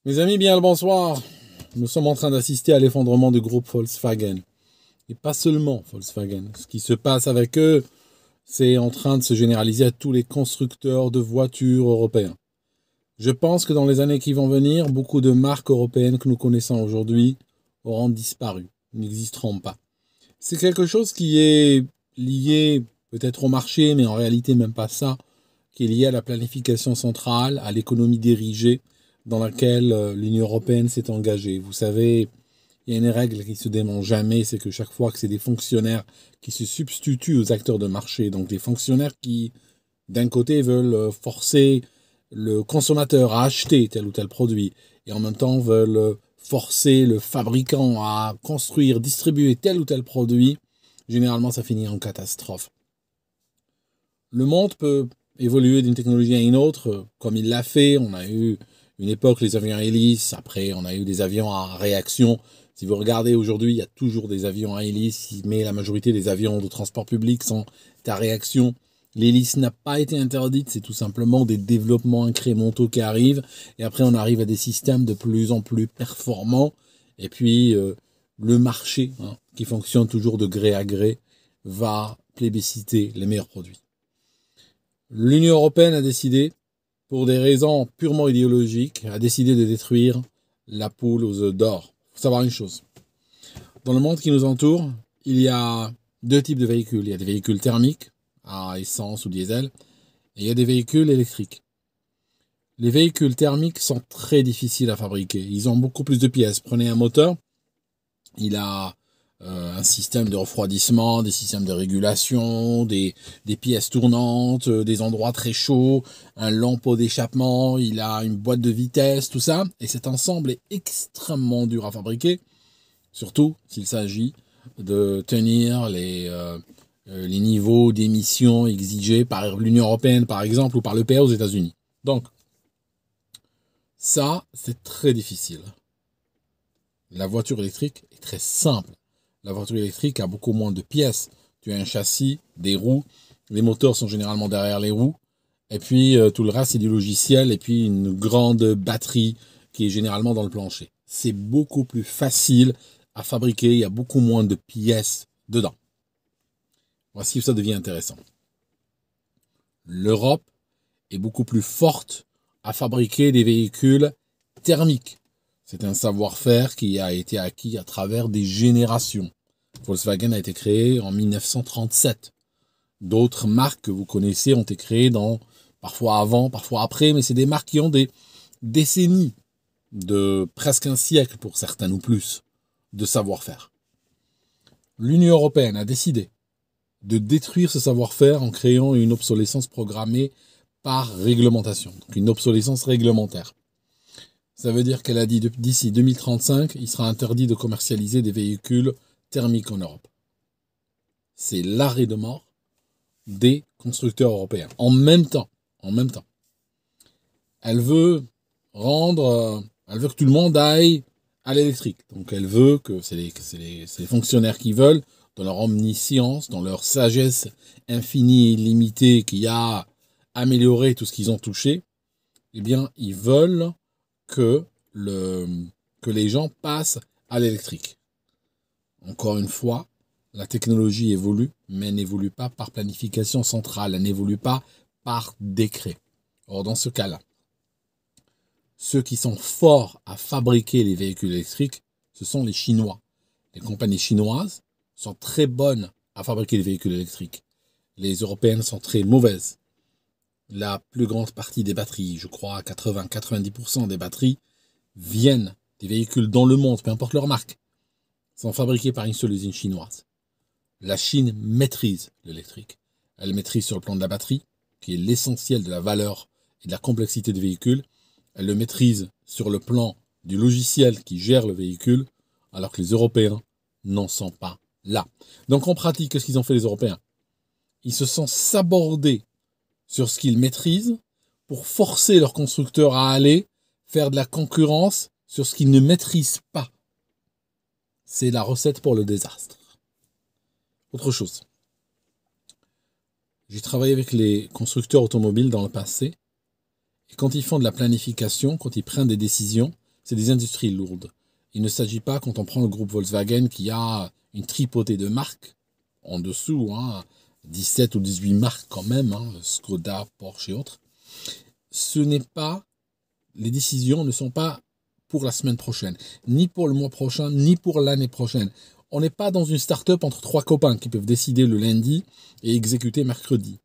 Mes amis, bien le bonsoir. Nous sommes en train d'assister à l'effondrement du groupe Volkswagen. Et pas seulement Volkswagen. Ce qui se passe avec eux, c'est en train de se généraliser à tous les constructeurs de voitures européens. Je pense que dans les années qui vont venir, beaucoup de marques européennes que nous connaissons aujourd'hui auront disparu, n'existeront pas. C'est quelque chose qui est lié peut-être au marché, mais en réalité même pas ça, qui est lié à la planification centrale, à l'économie dirigée dans laquelle l'Union européenne s'est engagée. Vous savez, il y a une règle qui se dément jamais, c'est que chaque fois que c'est des fonctionnaires qui se substituent aux acteurs de marché, donc des fonctionnaires qui, d'un côté, veulent forcer le consommateur à acheter tel ou tel produit, et en même temps veulent forcer le fabricant à construire, distribuer tel ou tel produit, généralement ça finit en catastrophe. Le monde peut évoluer d'une technologie à une autre, comme il l'a fait. On a eu une époque les avions à hélice, après on a eu des avions à réaction. Si vous regardez aujourd'hui, il y a toujours des avions à hélice, mais la majorité des avions de transport public sont à réaction. L'hélice n'a pas été interdite, c'est tout simplement des développements incrémentaux qui arrivent. Et après, on arrive à des systèmes de plus en plus performants. Et puis, le marché, qui fonctionne toujours de gré à gré, va plébisciter les meilleurs produits. L'Union européenne a décidé, pour des raisons purement idéologiques, a décidé de détruire la poule aux œufs d'or. Il faut savoir une chose. Dans le monde qui nous entoure, il y a deux types de véhicules. Il y a des véhicules thermiques, à essence ou diesel, et il y a des véhicules électriques. Les véhicules thermiques sont très difficiles à fabriquer. Ils ont beaucoup plus de pièces. Prenez un moteur, il a un système de refroidissement, des systèmes de régulation, des pièces tournantes, des endroits très chauds, un long pot d'échappement, il a une boîte de vitesse, tout ça. Et cet ensemble est extrêmement dur à fabriquer, surtout s'il s'agit de tenir les niveaux d'émissions exigés par l'Union européenne, par exemple, ou par l'EPA aux États-Unis. Donc, ça, c'est très difficile. La voiture électrique est très simple. La voiture électrique a beaucoup moins de pièces. Tu as un châssis, des roues, les moteurs sont généralement derrière les roues, et puis tout le reste c'est du logiciel, et puis une grande batterie qui est généralement dans le plancher. C'est beaucoup plus facile à fabriquer, il y a beaucoup moins de pièces dedans. Voici où ça devient intéressant. L'Europe est beaucoup plus forte à fabriquer des véhicules thermiques. C'est un savoir-faire qui a été acquis à travers des générations. Volkswagen a été créé en 1937. D'autres marques que vous connaissez ont été créées parfois avant, parfois après, mais c'est des marques qui ont des décennies, de presque un siècle pour certaines ou plus, de savoir-faire. L'Union européenne a décidé de détruire ce savoir-faire en créant une obsolescence programmée par réglementation, donc une obsolescence réglementaire. Ça veut dire qu'elle a dit d'ici 2035, il sera interdit de commercialiser des véhicules thermiques en Europe. C'est l'arrêt de mort des constructeurs européens. En même temps, elle veut elle veut que tout le monde aille à l'électrique. Donc elle veut que c'est les fonctionnaires qui veulent, dans leur omniscience, dans leur sagesse infinie et illimitée qui a amélioré tout ce qu'ils ont touché, eh bien, ils veulent que les gens passent à l'électrique. Encore une fois, la technologie évolue, mais elle n'évolue pas par planification centrale, elle n'évolue pas par décret. Or, dans ce cas-là, ceux qui sont forts à fabriquer les véhicules électriques, ce sont les Chinois. Les compagnies chinoises sont très bonnes à fabriquer les véhicules électriques. Les européennes sont très mauvaises. La plus grande partie des batteries, je crois à 80-90% des batteries, viennent des véhicules dans le monde, peu importe leur marque, sont fabriqués par une seule usine chinoise. La Chine maîtrise l'électrique. Elle maîtrise sur le plan de la batterie, qui est l'essentiel de la valeur et de la complexité du véhicule. Elle le maîtrise sur le plan du logiciel qui gère le véhicule, alors que les Européens n'en sont pas là. Donc en pratique, qu'est-ce qu'ils ont fait les Européens? Ils se sont sabordés sur ce qu'ils maîtrisent pour forcer leurs constructeurs à aller faire de la concurrence sur ce qu'ils ne maîtrisent pas. C'est la recette pour le désastre. Autre chose. J'ai travaillé avec les constructeurs automobiles dans le passé. Et quand ils font de la planification, quand ils prennent des décisions, c'est des industries lourdes. Il ne s'agit pas, quand on prend le groupe Volkswagen, qui a une tripotée de marques en dessous, 17 ou 18 marques quand même, Skoda, Porsche et autres. Les décisions ne sont pas pour la semaine prochaine, ni pour le mois prochain, ni pour l'année prochaine. On n'est pas dans une start-up entre 3 copains qui peuvent décider le lundi et exécuter mercredi.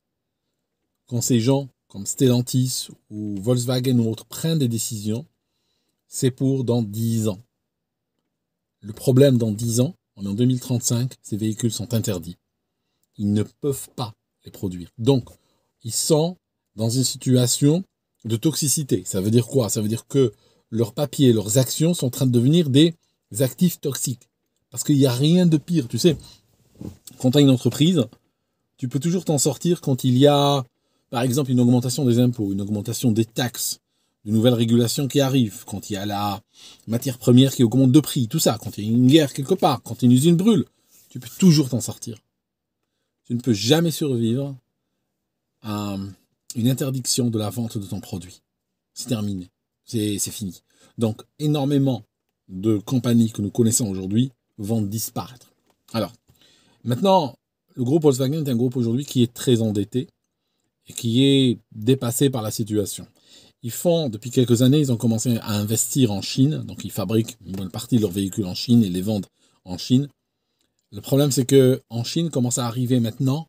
Quand ces gens, comme Stellantis ou Volkswagen ou autres, prennent des décisions, c'est pour dans 10 ans. Le problème dans 10 ans, on est en 2035, ces véhicules sont interdits. Ils ne peuvent pas les produire. Donc, ils sont dans une situation de toxicité. Ça veut dire quoi? Ça veut dire que leurs papiers, leurs actions sont en train de devenir des actifs toxiques. Parce qu'il n'y a rien de pire. Tu sais, quand tu as une entreprise, tu peux toujours t'en sortir quand il y a, par exemple, une augmentation des impôts, une augmentation des taxes, de nouvelles régulations qui arrivent, quand il y a la matière première qui augmente de prix, tout ça, quand il y a une guerre quelque part, quand une usine brûle, tu peux toujours t'en sortir. Tu ne peux jamais survivre à une interdiction de la vente de ton produit. C'est terminé. C'est fini. Donc, énormément de compagnies que nous connaissons aujourd'hui vont disparaître. Alors, maintenant, le groupe Volkswagen est un groupe aujourd'hui qui est très endetté et qui est dépassé par la situation. Depuis quelques années, ils ont commencé à investir en Chine, donc ils fabriquent une bonne partie de leurs véhicules en Chine et les vendent en Chine. Le problème, c'est que en Chine commence à arriver maintenant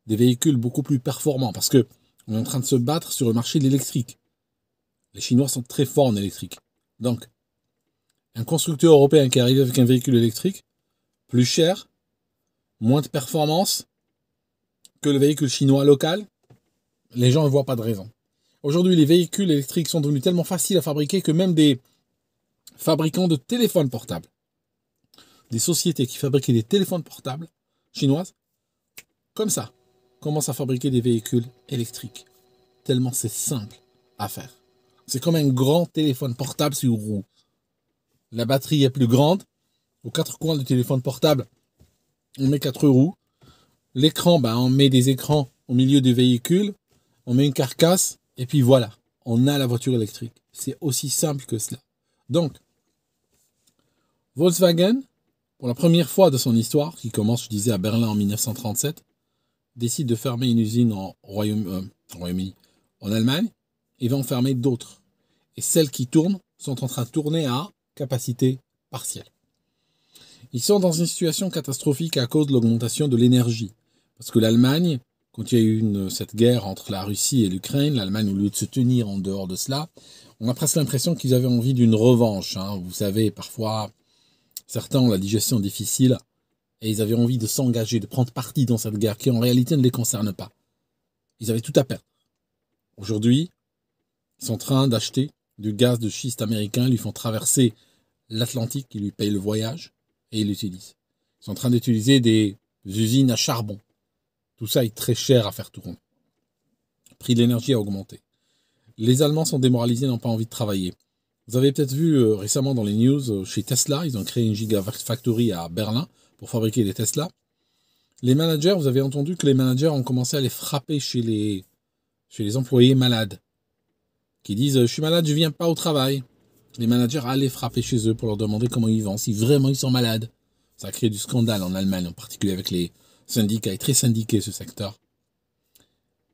des véhicules beaucoup plus performants parce que on est en train de se battre sur le marché de l'électrique. Les Chinois sont très forts en électrique. Donc, un constructeur européen qui arrive avec un véhicule électrique, plus cher, moins de performance que le véhicule chinois local, les gens ne voient pas de raison. Aujourd'hui, les véhicules électriques sont devenus tellement faciles à fabriquer que même des fabricants de téléphones portables, des sociétés qui fabriquaient des téléphones portables chinoises, comme ça, commencent à fabriquer des véhicules électriques. Tellement c'est simple à faire. C'est comme un grand téléphone portable sur roue. La batterie est plus grande. Aux 4 coins du téléphone portable, on met 4 roues. L'écran, on met des écrans au milieu du véhicule. On met une carcasse. Et puis voilà, on a la voiture électrique. C'est aussi simple que cela. Donc, Volkswagen, pour la première fois de son histoire, qui commence, je disais, à Berlin en 1937, décide de fermer une usine en Royaume-Uni, en Allemagne, et va en fermer d'autres. Et celles qui tournent sont en train de tourner à capacité partielle. Ils sont dans une situation catastrophique à cause de l'augmentation de l'énergie. Parce que l'Allemagne, quand il y a eu cette guerre entre la Russie et l'Ukraine, l'Allemagne, au lieu de se tenir en dehors de cela, on a presque l'impression qu'ils avaient envie d'une revanche. Vous savez, parfois, certains ont la digestion difficile et ils avaient envie de s'engager, de prendre parti dans cette guerre qui en réalité ne les concerne pas. Ils avaient tout à perdre. Aujourd'hui, ils sont en train d'acheter du gaz de schiste américain, ils lui font traverser l'Atlantique, ils lui payent le voyage et ils l'utilisent. Ils sont en train d'utiliser des usines à charbon. Tout ça est très cher à faire tourner. Le prix de l'énergie a augmenté. Les Allemands sont démoralisés, n'ont pas envie de travailler. Vous avez peut-être vu récemment dans les news, chez Tesla, ils ont créé une Gigafactory à Berlin pour fabriquer des Tesla. Les managers, vous avez entendu que les managers ont commencé à les frapper chez les employés malades, qui disent « je suis malade, je ne viens pas au travail ». Les managers allaient frapper chez eux pour leur demander comment ils vont, si vraiment ils sont malades. Ça a créé du scandale en Allemagne, en particulier avec les syndicats, est très syndiqué ce secteur.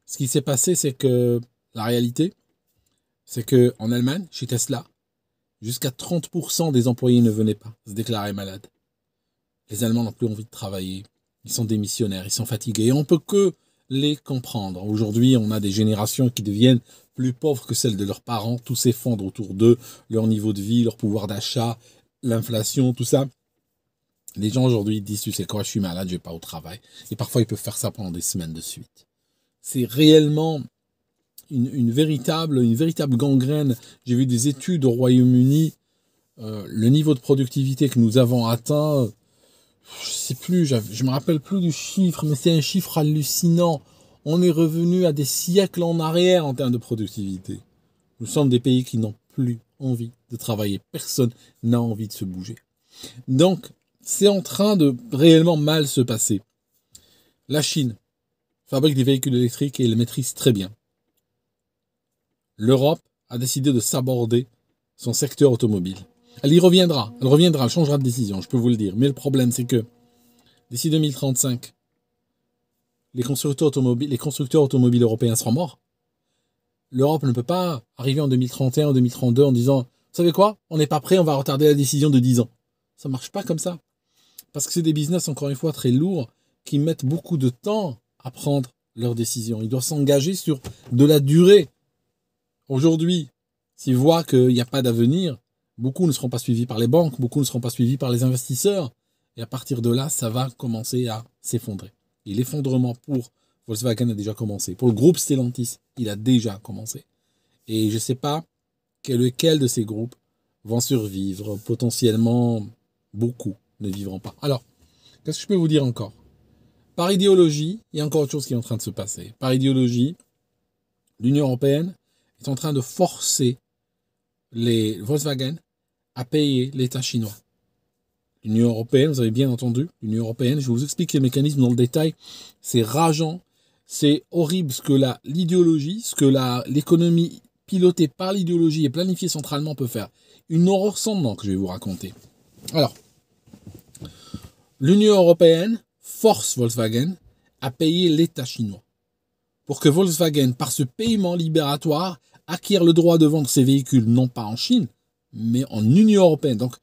Ce qui s'est passé, c'est que la réalité, c'est qu'en Allemagne, chez Tesla, jusqu'à 30% des employés ne venaient pas se déclarer malades. Les Allemands n'ont plus envie de travailler. Ils sont démissionnaires, ils sont fatigués. Et on ne peut que les comprendre. Aujourd'hui, on a des générations qui deviennent plus pauvres que celles de leurs parents. Tout s'effondre autour d'eux, leur niveau de vie, leur pouvoir d'achat, l'inflation, tout ça. Les gens aujourd'hui disent, tu sais quoi, je suis malade, je ne vais pas au travail. Et parfois, ils peuvent faire ça pendant des semaines de suite. C'est réellement une véritable gangrène. J'ai vu des études au Royaume-Uni. Le niveau de productivité que nous avons atteint, je sais plus, je me rappelle plus du chiffre, mais c'est un chiffre hallucinant. On est revenu à des siècles en arrière en termes de productivité. Nous sommes des pays qui n'ont plus envie de travailler. Personne n'a envie de se bouger. Donc, c'est en train de réellement mal se passer. La Chine fabrique des véhicules électriques et ils le maîtrisent très bien. L'Europe a décidé de s'aborder son secteur automobile. Elle y reviendra, elle changera de décision, je peux vous le dire. Mais le problème, c'est que d'ici 2035, les constructeurs automobiles européens seront morts. L'Europe ne peut pas arriver en 2031 ou 2032 en disant, vous savez quoi, on n'est pas prêt, on va retarder la décision de 10 ans. Ça ne marche pas comme ça. Parce que c'est des business, encore une fois, très lourds, qui mettent beaucoup de temps à prendre leurs décisions. Ils doivent s'engager sur de la durée. Aujourd'hui, s'ils voient qu'il n'y a pas d'avenir, beaucoup ne seront pas suivis par les banques, beaucoup ne seront pas suivis par les investisseurs. Et à partir de là, ça va commencer à s'effondrer. Et l'effondrement pour Volkswagen a déjà commencé. Pour le groupe Stellantis, il a déjà commencé. Et je ne sais pas lequel de ces groupes vont survivre. Potentiellement, beaucoup ne vivront pas. Alors, qu'est-ce que je peux vous dire encore? Par idéologie, il y a encore autre chose qui est en train de se passer. Par idéologie, l'Union européenne est en train de forcer les Volkswagen à payer l'État chinois. L'Union européenne, vous avez bien entendu, l'Union européenne, je vais vous expliquer le mécanisme dans le détail, c'est rageant, c'est horrible ce que l'idéologie, ce que l'économie pilotée par l'idéologie et planifiée centralement peut faire. Une horreur sans nom que je vais vous raconter. Alors, l'Union européenne force Volkswagen à payer l'État chinois pour que Volkswagen, par ce paiement libératoire, acquiert le droit de vendre ses véhicules non pas en Chine, mais en Union européenne. Donc,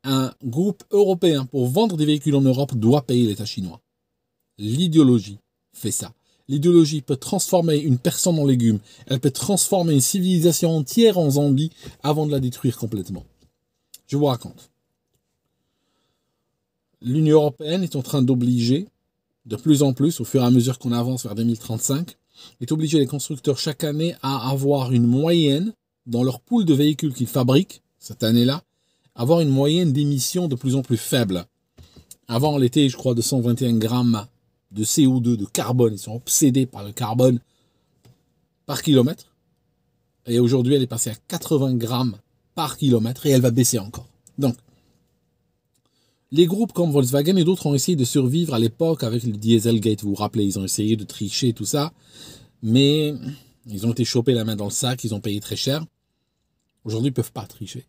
un groupe européen, pour vendre des véhicules en Europe, doit payer l'État chinois. L'idéologie fait ça. L'idéologie peut transformer une personne en légume. Elle peut transformer une civilisation entière en zombie avant de la détruire complètement. Je vous raconte. L'Union européenne est en train d'obliger, de plus en plus, au fur et à mesure qu'on avance vers 2035, est obligé les constructeurs chaque année à avoir une moyenne dans leur pool de véhicules qu'ils fabriquent, cette année-là, avoir une moyenne d'émissions de plus en plus faible. Avant, elle était, je crois, de 121 grammes de CO2, de carbone. Ils sont obsédés par le carbone par kilomètre. Et aujourd'hui, elle est passée à 80 grammes par kilomètre et elle va baisser encore. Donc, les groupes comme Volkswagen et d'autres ont essayé de survivre à l'époque avec le Dieselgate. Vous vous rappelez, ils ont essayé de tricher, tout ça. Mais ils ont été chopés la main dans le sac, ils ont payé très cher. Aujourd'hui, ils ne peuvent pas tricher.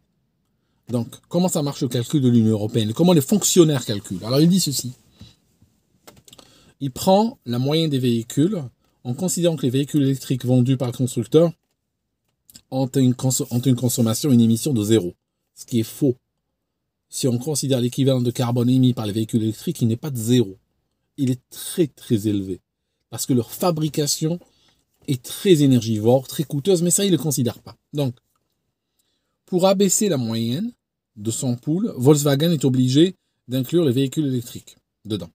Donc, comment ça marche le calcul de l'Union européenne? Comment les fonctionnaires calculent? Alors, il dit ceci. Il prend la moyenne des véhicules en considérant que les véhicules électriques vendus par le constructeur ont une consommation, une émission de 0. Ce qui est faux. Si on considère l'équivalent de carbone émis par les véhicules électriques, il n'est pas de 0. Il est très, très élevé. Parce que leur fabrication est très énergivore, très coûteuse, mais ça, ils ne le considèrent pas. Donc, pour abaisser la moyenne de son pool, Volkswagen est obligé d'inclure les véhicules électriques dedans.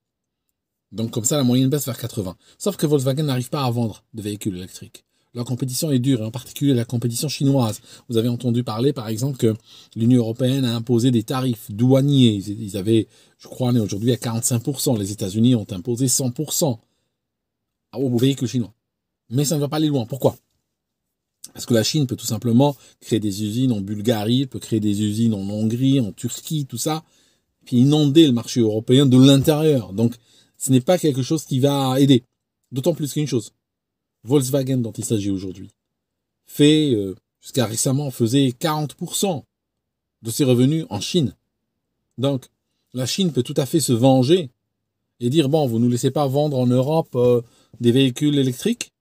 Donc comme ça, la moyenne baisse vers 80. Sauf que Volkswagen n'arrive pas à vendre de véhicules électriques. La compétition est dure, et en particulier la compétition chinoise. Vous avez entendu parler, par exemple, que l'Union européenne a imposé des tarifs douaniers. Ils avaient, je crois, on est aujourd'hui à 45%. Les États-Unis ont imposé 100% aux véhicules chinois. Mais ça ne va pas aller loin. Pourquoi? Parce que la Chine peut tout simplement créer des usines en Bulgarie, elle peut créer des usines en Hongrie, en Turquie, tout ça, puis inonder le marché européen de l'intérieur. Donc, ce n'est pas quelque chose qui va aider. D'autant plus qu'une chose, Volkswagen dont il s'agit aujourd'hui, jusqu'à récemment, faisait 40% de ses revenus en Chine. Donc, la Chine peut tout à fait se venger et dire, bon, vous ne nous laissez pas vendre en Europe des véhicules électriques.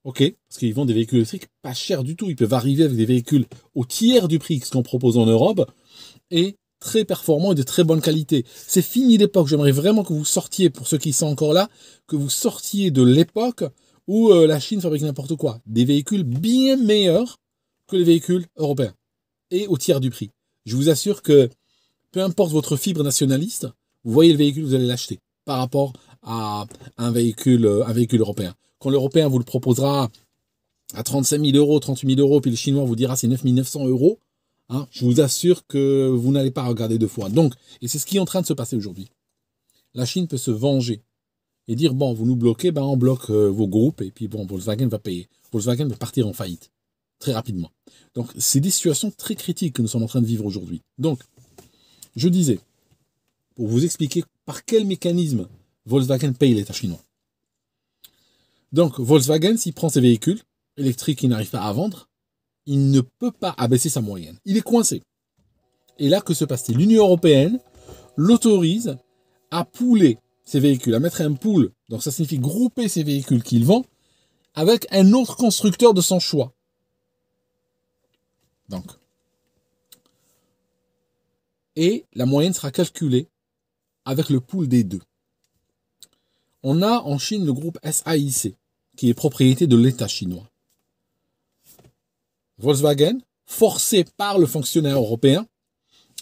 Ok, parce qu'ils vendent des véhicules électriques pas chers du tout. Ils peuvent arriver avec des véhicules au tiers du prix que ce qu'on propose en Europe et très performants et de très bonne qualité. C'est fini l'époque. J'aimerais vraiment que vous sortiez, pour ceux qui sont encore là, que vous sortiez de l'époque où la Chine fabrique n'importe quoi. Des véhicules bien meilleurs que les véhicules européens et au tiers du prix. Je vous assure que peu importe votre fibre nationaliste, vous voyez le véhicule, vous allez l'acheter par rapport à un véhicule européen. Quand l'Européen vous le proposera à 35 000 euros, 38 000 euros, puis le Chinois vous dira c'est 9 900 euros, hein, je vous assure que vous n'allez pas regarder deux fois. Donc, et c'est ce qui est en train de se passer aujourd'hui. La Chine peut se venger et dire, bon, vous nous bloquez, ben on bloque vos groupes, et puis bon, Volkswagen va payer. Volkswagen va partir en faillite, très rapidement. Donc, c'est des situations très critiques que nous sommes en train de vivre aujourd'hui. Donc, je disais, pour vous expliquer par quel mécanisme Volkswagen paye l'État chinois. Donc, Volkswagen, s'il prend ses véhicules électriques qu'il n'arrive pas à vendre, il ne peut pas abaisser sa moyenne. Il est coincé. Et là, que se passe-t-il? L'Union européenne l'autorise à pooler ses véhicules, à mettre un pool. Donc ça signifie grouper ses véhicules qu'il vend avec un autre constructeur de son choix. Donc. Et la moyenne sera calculée avec le pool des deux. On a en Chine le groupe SAIC, qui est propriété de l'État chinois. Volkswagen, forcé par le fonctionnaire européen,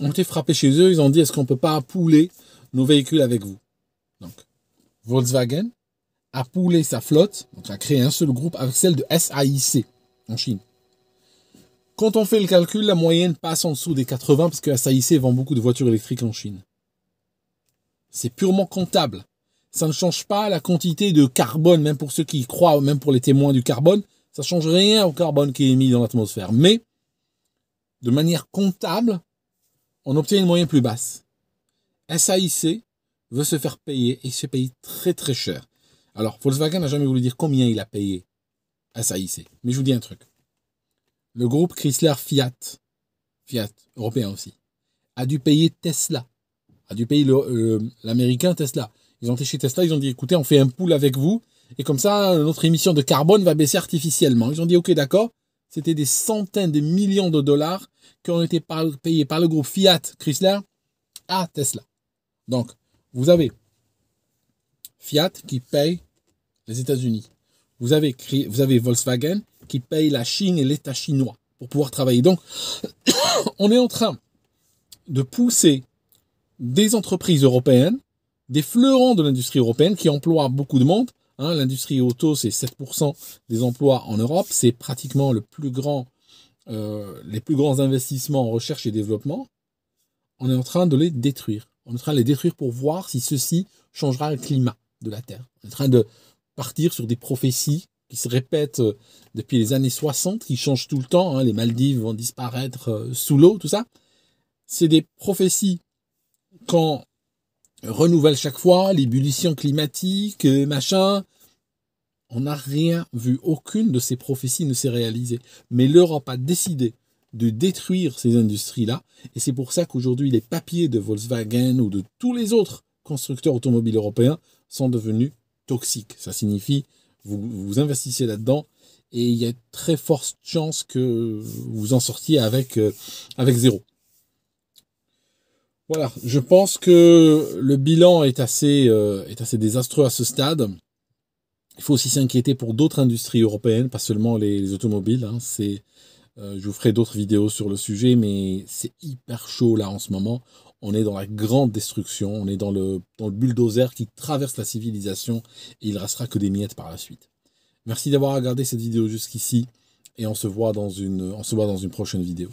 ont été frappés chez eux. Ils ont dit, est-ce qu'on ne peut pas pooler nos véhicules avec vous? Donc, Volkswagen a poolé sa flotte, donc a créé un seul groupe avec celle de SAIC en Chine. Quand on fait le calcul, la moyenne passe en dessous des 80 parce que SAIC vend beaucoup de voitures électriques en Chine. C'est purement comptable. Ça ne change pas la quantité de carbone, même pour ceux qui y croient, même pour les témoins du carbone. Ça ne change rien au carbone qui est émis dans l'atmosphère. Mais, de manière comptable, on obtient une moyenne plus basse. SAIC veut se faire payer et se paye très très cher. Alors, Volkswagen n'a jamais voulu dire combien il a payé SAIC. Mais je vous dis un truc. Le groupe Chrysler Fiat européen aussi, a dû payer Tesla, a dû payer l'américain Tesla. Ils ont été chez Tesla, ils ont dit, écoutez, on fait un pool avec vous, et comme ça, notre émission de carbone va baisser artificiellement. Ils ont dit, ok, d'accord. C'était des centaines de millions de dollars qui ont été payés par le groupe Fiat Chrysler à Tesla. Donc, vous avez Fiat qui paye les États-Unis. Vous avez Volkswagen qui paye la Chine et l'État chinois pour pouvoir travailler. Donc, on est en train de pousser des entreprises européennes, des fleurons de l'industrie européenne qui emploient beaucoup de monde. L'industrie auto, c'est 7% des emplois en Europe. C'est pratiquement les plus grands investissements en recherche et développement. On est en train de les détruire. On est en train de les détruire pour voir si ceci changera le climat de la Terre. On est en train de partir sur des prophéties qui se répètent depuis les années 60, qui changent tout le temps. Les Maldives vont disparaître sous l'eau, tout ça. C'est des prophéties qu'on renouvelle chaque fois, l'ébullition climatique, machin. On n'a rien vu. Aucune de ces prophéties ne s'est réalisée. Mais l'Europe a décidé de détruire ces industries-là. Et c'est pour ça qu'aujourd'hui, les papiers de Volkswagen ou de tous les autres constructeurs automobiles européens sont devenus toxiques. Ça signifie vous investissez là-dedans et il y a de très fortes chances que vous en sortiez avec zéro. Voilà, je pense que le bilan est assez désastreux à ce stade. Il faut aussi s'inquiéter pour d'autres industries européennes, pas seulement les automobiles. Je vous ferai d'autres vidéos sur le sujet, mais c'est hyper chaud là en ce moment. On est dans la grande destruction, on est dans le bulldozer qui traverse la civilisation et il ne restera que des miettes par la suite. Merci d'avoir regardé cette vidéo jusqu'ici et on se voit dans une prochaine vidéo.